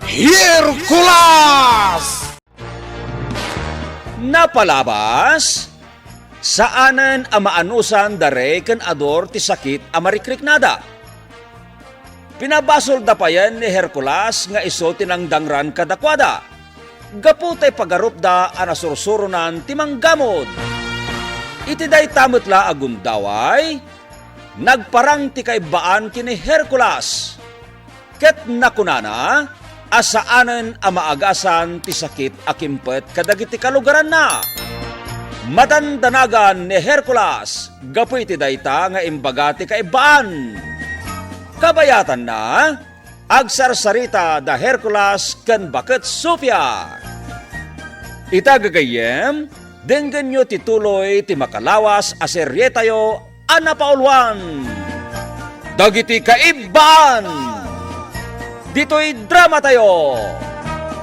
Hercules! Napalabas, saanen amaanusan dare ken ador ti sakit amarikriknada. Pinabasol da payan ni Hercules nga iso tinangdangran kadakwada. Gapu tay pagarup da anasursurunan ti manggamod. Iti day tamutla agundaway, nagparang ti kaibaan kini Hercules. Ket nakunana, asaanen amaagasan ti sakit akimpet kadagiti kalugaran na. Madandanagan ni Hercules, gapu iti dayta nga imbaga ti kaibaan. Kabayatan na, agsarsarita da Hercules ken Baket Sofia. Itagagayem, denggan nyo tituloy ti makalawas aserye tayo anapaulwan. Dagiti kaibaan! Dito'y drama tayo!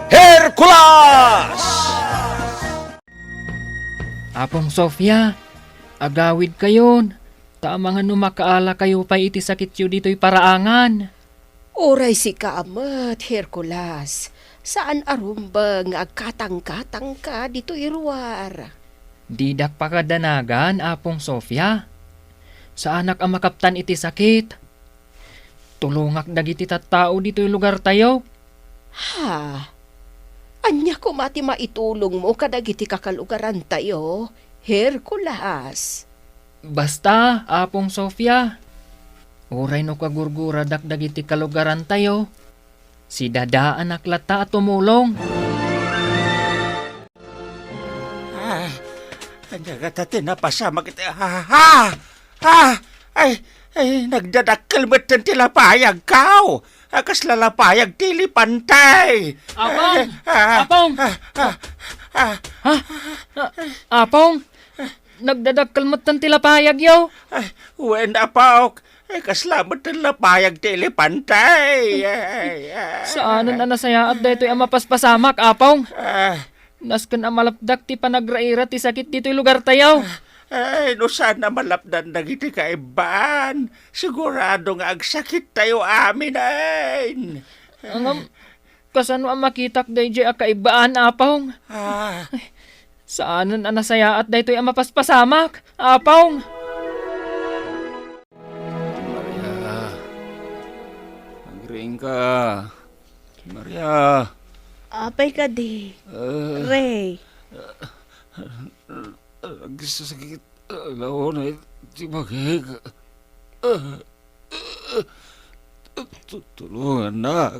Hercules! Apong Sofia, agawid kayon. Tama nga numakaala kayo pa iti sakit yu dito'y paraangan. Oray si kaamat, Hercules. Saan arumbang agkatang-katang ka dito iruar? Didak pakadanagan, Apong Sofia. Sa anak ang makaptan iti sakit. Tulungak dagiti tattao dito'y lugar tayo. Ha? Anya ko mati maitulong mo kadagiti kakalugaran tayo, Hercules. Basta, Apong Sofia. Uray no kagurgura dagiti kalugaran tayo. Si Dada anak lata at tumulong. Anya ka tinapasama kita. Ay, nagdadakkel met tila payag kao. Akas lalapayag tili pantay. Apong! Apong! Apong! Nagdadagkalmatan tila payag yaw. Ay, wen apok. Ay, kaslamat tila payag tili pantay. Saanan na nasaya at dayto'y amapaspasamak, Apong? Nasken amalapdak ti panagraira ti sakit dito'y lugar tayaw. Ay, no sana malapdan na giti kaibaan. Sigurado nga agsakit tayo amin ay. Angam, kasano ang makitak dayjay a kaibaan, Apong? Saanan na nasaya at dayto'y amapaspasamak, Apong? Maria, magring ka. Maria. Apay ka di, Ray. Nagsasakit. Laon ay timagig. Tulungan na.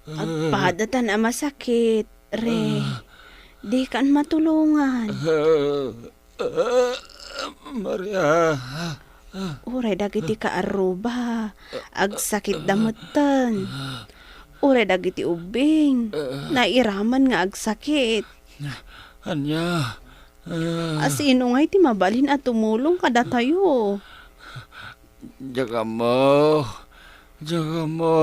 Agpadatan ang masakit, Ray. Di kan matulungan. Maria. Uray dagiti kaaruba. Agsakit damutan. Uray dagiti ubing. Nairaman nga agsakit. Anya. Asino nga'y ti mabalhin at tumulong kada tayo. Diyaga mo. Diyaga mo.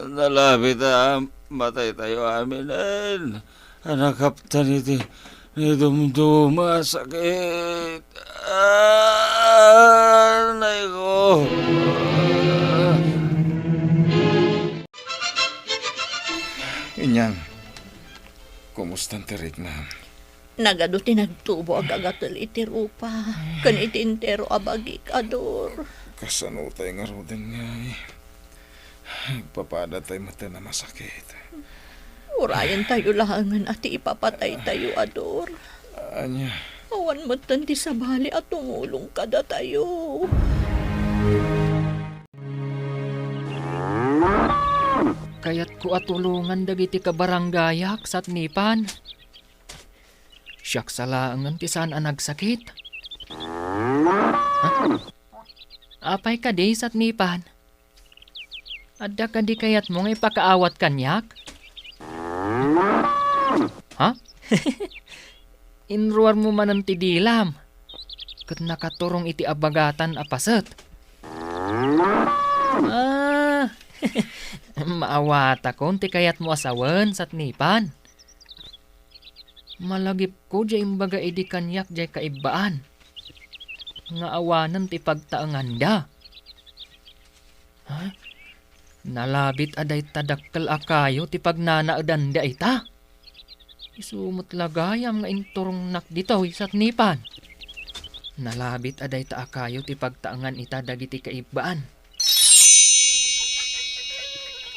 Nalapit na matay tayo aminin. Nakaptan iti ni dumduma sakit. Anay ko. Inyang, kumusta ang tirik na? Nagado tinagtubo agagatal iti rupa. Kan iti intero abagi kador. Kasano tayo nga rodin nga eh. Papada tayo mata na masakit. Urayan tayo lahangan at ipapatay tayo ador. Anya, Awan mo tanti sa bali at tumulong kada tayo. Kaya't ko atulungan dagiti kabaranggayak sa tnipan. Siyak salaangan ti saan ang nagsakit. Apay ka di sa tnipan. Adda ka di kayat mong ipakaawat kanyak? Ha? Inruar mo man ang tidilam. Kat nakaturong iti abagatan apaset. Maawata ko, ti kayat mo asawan sa tnipan. Malagip ko jay imbaga idi kanyak jay kaibaan. Nga awanan ti pagtaangan da. Ha? Nalabit aday tadakkel akayo ti pagnanaadan da ita. Isumot lagayam nga inturong nak dito isat nipan. Nalabit aday ta akayo ti pagtaangan ita dagiti kaibaan.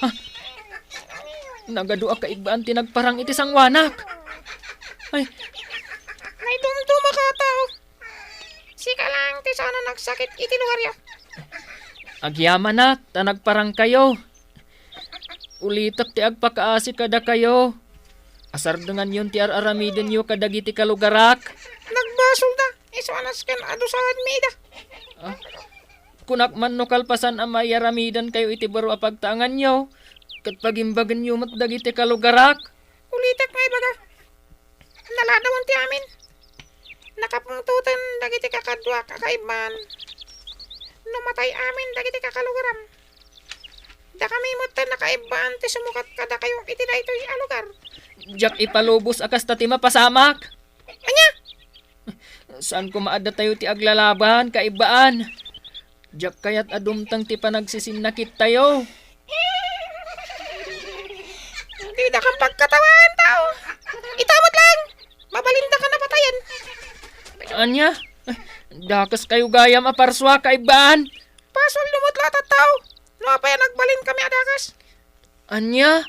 Ha? Nagadu a kaibaan ti nagparang iti sangwanak. Ay, Naidumduma ka tao. Sika lang ti sana nagsakit iti lugaryo. agyaman na, ta nagparang kayo. Ulitak ti agpakaasi kada kayo. Asar dengan yun ti aramiden yo kadagiti kalugarak. Nagbasol da. Iso anas ken ado sa admida. Kunak man no kalpasan ang mayaramidan kayo iti baro a pagtaangan nyo. Kat pagimbagan nyo mat dagiti kalugarak. Ulitak may baga. Naladawan ti amin. Nakapungtutan dagiti kakadwa kakaiban. Numatay amin dagiti kakalugaram. Da kami mutan nakaiban ti sumukat kada kayo iti daytoy a lugar. Jak ipalubos akas ta ti mapasamak. Anya? Saan ko maada tayo ti aglalaban, kaibaan? Jak kayat adumtang ti panagsisinakit tayo. Di da kang pagkatawan tao. Itamot lang. Mabalinda ka na patayan. Anya? Dakas kayo gayam aparswa, kaibaan. Pasol lumot lahat at tao. Napaya nagbalin kami adakas. Anya?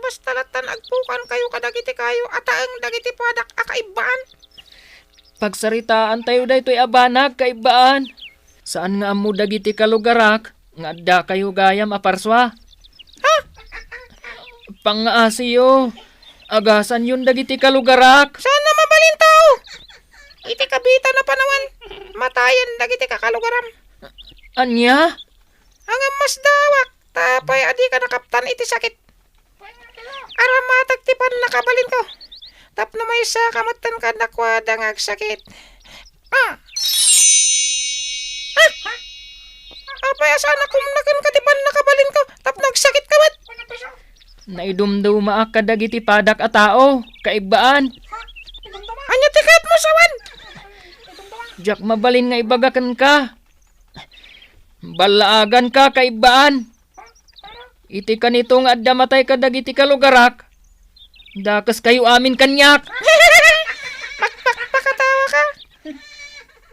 Basta latan agpukan kayo kadagiti kayo at ang dagiti padak akaibaan. Pagsaritaan tayo daytoy abanag, kaibaan. Saan nga amo dagiti kalugarak? Nga da kayo gayam aparswa. Ha? Pangaasiyo. Agasan yun dagiti kalugarak. Sana mabalin tao. Iti kabita na panawan. Matayan dagiti kakalugaram. Anya? Ang mas dawak. Tapay adi ka nakaptan iti sakit. Aramatag ti pan nakabalin ko. Tapno may sa kamatan ka nakwada nga sakit. Apay sana kumnakan ka ti pan nakabalin ko. Tapno nagsakit ka mat. Naidumduma ka dagiti padak a tao, kaibaan. Anya tikat mo sawan. Jak mabalin nga ibagakan ka. Balaagan ka, kaibaan. Iti kanito nga adda matay ka dagiti kalugarak. Dakas kayo amin kanyak. Pakatawa ka.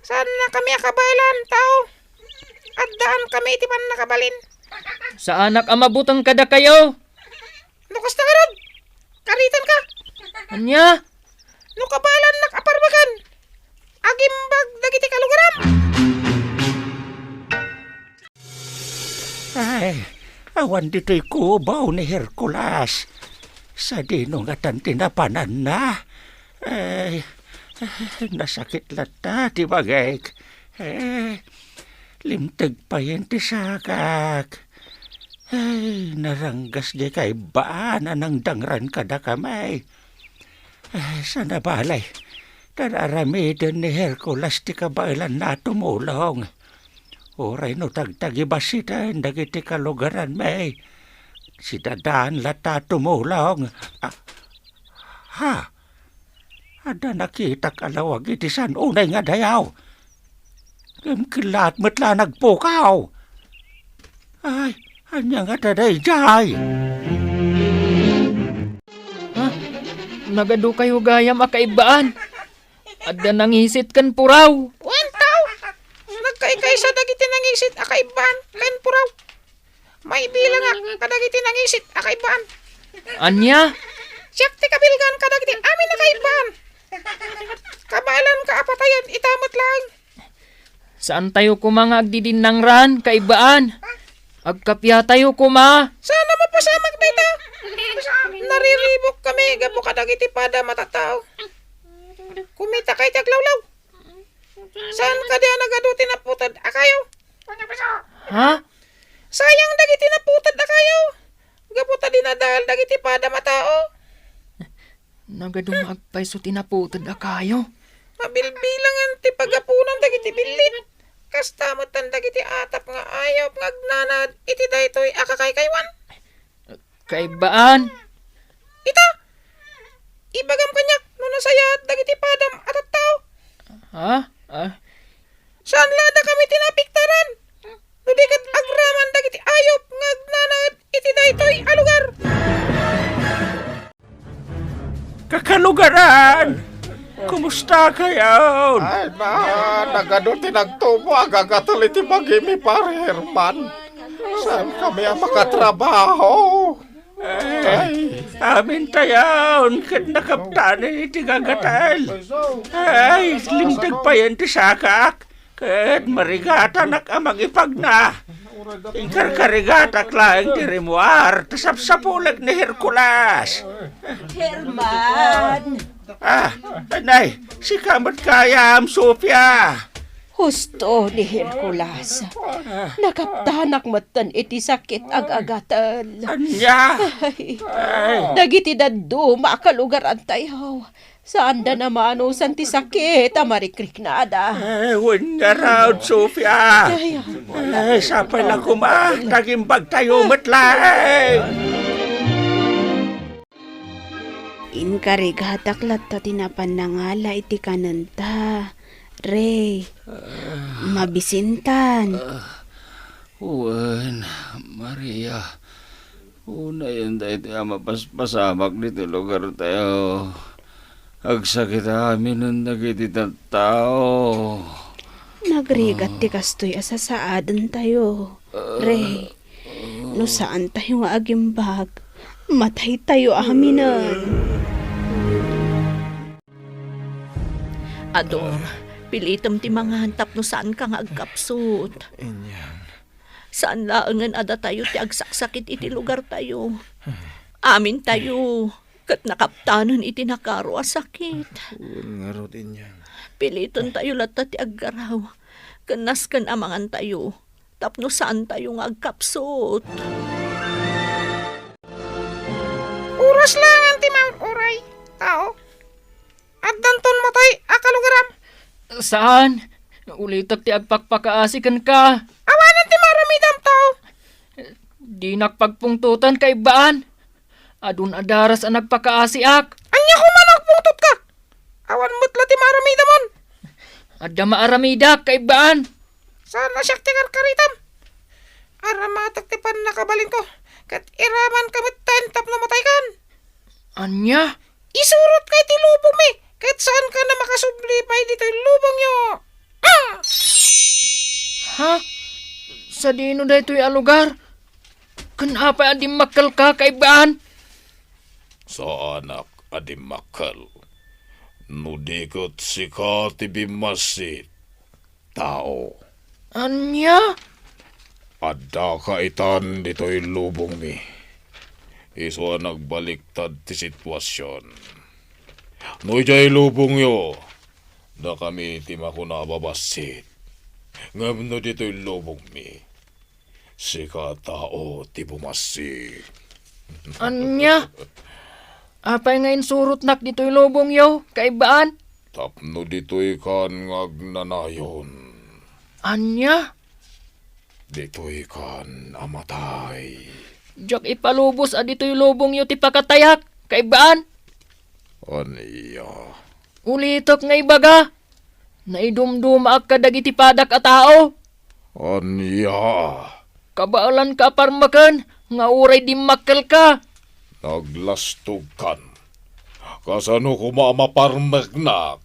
Saan na kami akabalan, tao? At daan kami iti pan nakabalin. Sa anak amabutang kada kayo. Nukas na karod. Karitan ka. Anya? Nukabalan nakaparbagan. Agimbag dagiti kalugaram. Ay, awan dito'y kubaw ni Hercules. Sa dinong atan tinapanan na. Ay, nasakit lata, di bagay. Limtag pa yan ti sakak. Ay, naranggas di kay baanan ng dangran kada kamay. Ay, sana balay. Tararamidin ni Hercules ti kabailan na tumulong. Oray no tagtagibasitan dagiti kalugaran may. Si dadaan lata tumulong. Ada nakita kalawag iti san unay nga dayaw. Kilat matla nagpukaw. Ay, anya nga daday jay. Ha? Nagadu kayo gayam a kaibaan. Adda nangisit kan puraw. Wan tao. Nagkaikay sa dagiti nangisit akaiban. Kain puraw. May bilang kadagiti nangisit akaiban. Anya? Siyak ti kabilgan kadagiti amin akaiban. Kabalan ka apatayan itamot lang. Saan tayo kumanga agdidinang ran, kaibaan? Agkapya tayo kuma. Sana mapasamak na ito. Nariribok kami gapo kadagiti pada matatao. Kumita kay taglawlaw. Saan ka diya nagaduti na putad akayo? Ha? Sayang dagiti na putad akayo. Gapo ta dinadal dagiti pada matao. Nagadumagpay so tinaputad a kayo. Mabilbilangan ti pagapunan dagiti bilit. Kastamutan dagiti atap nga ayaw ngagnanad iti daytoy akakaykaywan. Kaibaan? Ita! Ibagam kanyak no nasayat dagiti padam at tao. Ha? Saan lada kami tinapiktaran? Nudikat agraman dagiti ayop ngagnanad iti daytoy a lugar. Kakalugaran! Kumusta kayo? Ay na, nagano tinagtubo agagatal iti magimi pare Herman. Saan kami ang makatrabaho? Ay, amin tayon, kat nakaptanan iti gagatal. Ay, limtag pa yan ti sakak. Kat marigata nakamang ipagna. Inkarkarigatak lang ti rimuar, tasapsapulag ni Hercules. Herman! Anay, si kamat kayam, Sofia. Husto ni Hercules. Nakaptanak matan iti sakit ag-agatal. Anya? Ay, dagiti daddo makalugaran tayo. Saan da naman usan ti sakit, amarikrik-nada. Huwag nga raw, Sofia. Sapay lang nagimbag tayo matlaeng. Inkarigatak latta tinapan na ngala iti kananta. Re, mabisintan. Juan, Maria, una yan tayo mapaspasamak dito lugar tayo. Agsakit amin ng nagititan tao. Nagrigat ti kastoy asasaadan tayo. Re, no saan tayo nga agimbag? Matay tayo aminan. Ador, pilitam ti mga hantap no saan ka nga agkapsot. Inyang. Saan laangan ada tayo ti agsaksakit iti lugar tayo. Amin tayo. Kat nakaptanon iti nakaro a sakit. Uwan nga ro inyang. Piliton tayo lata ti aggaraw. Kanas kan amangan tayo. Tapno saan tayo nga agkapsot. Uras lang ang timang oray, tao. At danton matay akalugaram. Saan? Ulitak ti agpakpakaasikan ka. Awanan ti maramidam tao. Di nakpagpungtutan kay baan. Adun adaras ang nagpakaasiak. Anya ko man nagpungtot ka. Awan mo't ti maramidamon. Adda maaramida kay baan. Sana siya ti karkaritam. Aramatak ti pan nakabalin ko. Kat iraman kamit tap na matay kan. Anya? Isurot kay ti lubong mi. Kahit saan ka na makasublipay dito yung lubong nyo. Ha? Sa dino da ito'y alugar? Kanapa adim makal ka kay baan? Sa anak adimakal. Nudikot si ka tibimasit. Tao. Anya? Adda ka itan dito'y lubong mi. Iso nagbaliktad ti sitwasyon. No jay lubong yo. Da kami ti makuna babasit. Ngam no dito'y lubong mi. Si ka tao ti bumasit. Anya? Apay ngayon surot nak dito'y lobong yo kay baan? Tapno dito'y kan ngagnanayon. Anya? Dito'y kan amatay. Diyak ipalubos a dito'y lobong yo ti pakatayak kay baan? Aniya. Ulitok ngay baga. Naidumduma ak kadagiti padak a tao. Aniya. Kabaalan ka parmakan, nga uray di makal ka. Naglastog kan. Kasano kumamaparmag na.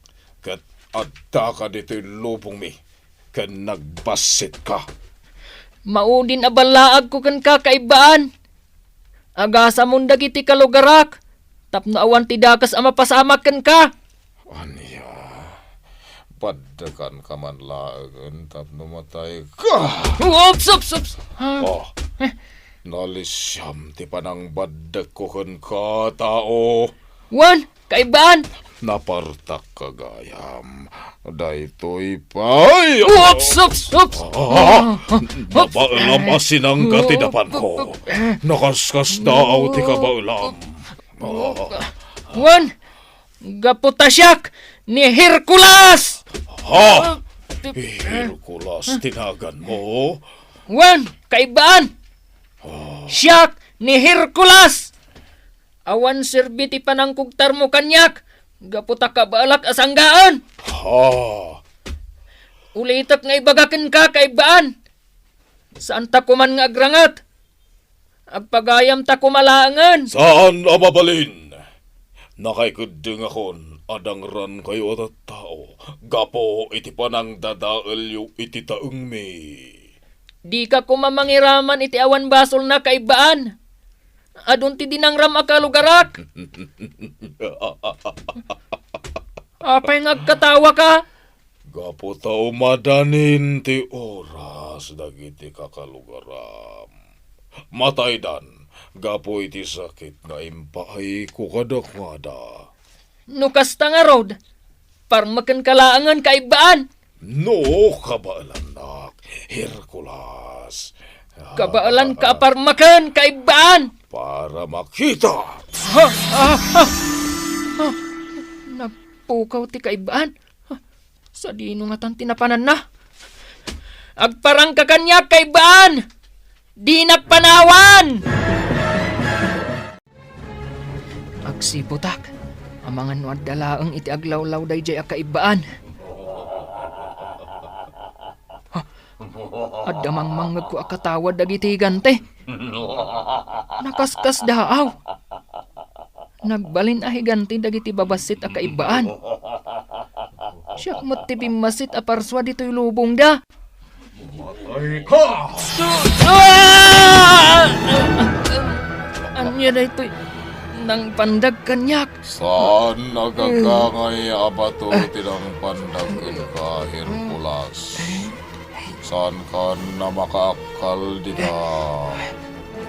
Kat adda ka dito'y lubong mi. Kan nagbasit ka. Maudin abalaag ko kan kakaibaan. Agasa mong dagiti kalugarak. Tapno awan ti dakas ama pasamak kan ka. Aniya. Padakan ka man lagan. Tapno matay ka. Ups. Oh. Nalisyam ti panang badag ko kan ka tao. Wan, kaibaan. Napartak kagayam. Daytoy pay. Ups. Nabailamasin ang katidapan ko. Nakaskas daw ti kabailam. Wan, gaputasyak ni Hercules. Ha? Hercules, tinagan mo? Wan, kaibaan. Siyak ni Hercules. Awan serbiti panangkugtar mo kanyak. Gaputa ka balak asanggaan. Ha? Ulitak nga ibagakin ka kaibaan. Saan ta kuman nga agrangat? Agpagayam ta kumalangan. Saan amabalin? Nakaikuding akon, adangran kayo at tao. Gapo iti panang dadaal yu iti taong mi. Di ka kumamangiraman iti awan basol na kaibaan. Adun ti dinangram akalugarak. Apay ngagkatawa ka? Gapo tao madanin ti oras dagiti kakalugaram. Matay dan, gapo iti sakit nga impaay ko kadakwada. Nukasta nga rod. Parmakan kalaangan kaibaan. No, kabalanak, Hercules. Kabaalan ka parmakan kaibaan. Para makita. Nagpukaw ti kaibaan. Sa dino nga tan tinapanan na. Agparang ka kanya kaibaan. Di nagpanawan! Agsiputak, amangan no dalaang iti aglawlaw day jay akaibaan. Adamang mangag ko akatawad dagiti gante. Nakaskas daaw. Nagbalin ahiganti dagiti babasit akaibaan. Siyak mo't ti bimasit aparswa dito'y lubong da. Anya na ito'y nang pandag kanyak. Saan nagagangay abato tinang pandagin ka, Hercules? Saan ka na makaakal dita?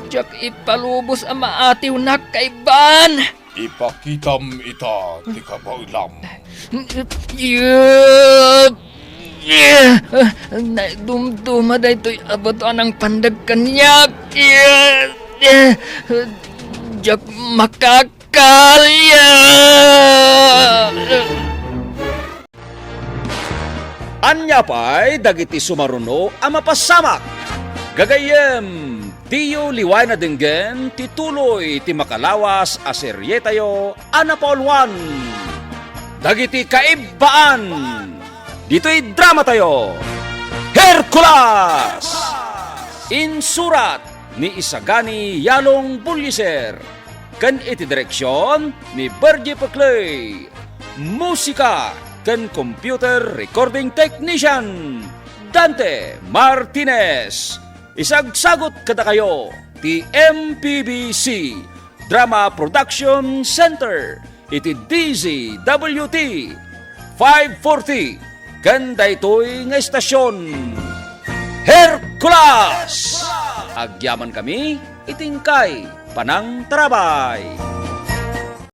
Diyak ipalubos ang maatiw na kaiban. Ipakitam ita, ti kabailam. Dumduma da ito'y abato ng pandag kanyak. Diyak makakalya. Anya pa'y dagiti sumaruno ang mapasamak. Gagayem, diyo liway na dinggen, tituloy ti makalawas a serye tayo, Anapauluan. Dagiti kaibaan. Dito'y drama tayo. Hercules! Insurat ni Isagani Yalong Bulliser. Kan iti direksyon ni Bergie Paclay. Musika kan computer recording technician Dante Martinez. Isagsagot kada kayo ti MPBC Drama Production Center iti DZWT 540 kanda ito'y nga estasyon Hercules. Agyaman kami itingkay panang trabay.